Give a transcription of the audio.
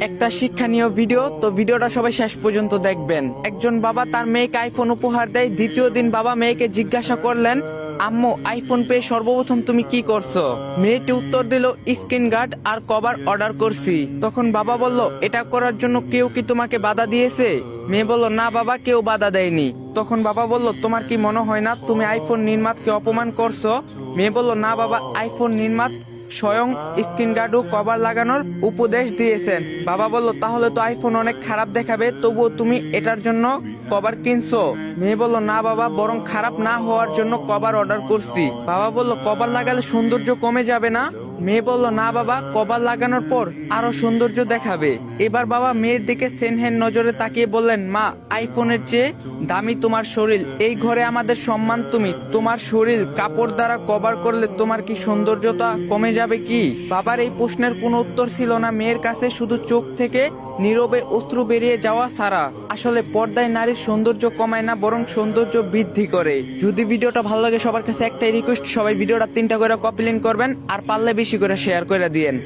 একটা শিক্ষণীয় ভিডিও, তো ভিডিওটা সবাই শেষ পর্যন্ত দেখবেন। একজন বাবা তার মেয়েকে আইফোন উপহার দেয়। দ্বিতীয় দিন বাবা মেয়েকে জিজ্ঞাসা করলেন, আম্মু আইফোন পেয়ে সর্বপ্রথম তুমি কি করছো? মেয়েটি উত্তর দিল, স্ক্রিন গার্ড আর কভার অর্ডার করছি। তখন বাবা বলল, এটা করার জন্য কেউ কি তোমাকে বাধা দিয়েছে? মেয়ে বলল, না বাবা, কেউ বাধা দেয়নি। তখন বাবা বলল, তোমার কি মনে হয় না তুমি আইফোন নির্মাতাকে অপমান করছো? মেয়ে বলল, না বাবা, আইফোন নির্মাতা স্বয়ং স্ক্রিন গার্ড ও কভার লাগানোর উপদেশ দিয়েছেন। বাবা বলল, তাহলে তো আইফোন অনেক খারাপ দেখাবে, তবুও তুমি এটার জন্য কভার কিনছো? মেয়ে বলল, না বাবা, বরং খারাপ না হওয়ার জন্য কভার অর্ডার করছি। বাবা বলল, কভার লাগালে সৌন্দর্য কমে যাবে না? মেয়ে বলল, না বাবা, কভার লাগানোর পর আরো সৌন্দর্য দেখাবে। এবার বাবা মেয়ের দিকে সেনহেন নজরে তাকিয়ে বললেন, মা, আইফোনের চেয়ে দামি তোমার শরীর, এই ঘরে আমাদের সম্মান তুমি। তোমার শরীর কাপড় দ্বারা কভার করলে তোমার কি সৌন্দর্যতা কমে যাবে কি? বাবার এই প্রশ্নের কোনো উত্তর ছিল না মেয়ের কাছে, শুধু চোখ থেকে নীরবে অশ্রু বেরিয়ে যাওয়া ছাড়া। আসলে পর্দায় নারীর সৌন্দর্য কমায় না, বরং সৌন্দর্য বৃদ্ধি করে। যদি ভিডিওটা ভালো লাগে, সবার কাছে একটাই রিকোয়েস্ট, সবাই ভিডিওটা 3টা করে কপি লিংক করবেন আর পারলে বেশি করে শেয়ার করে দিয়েন।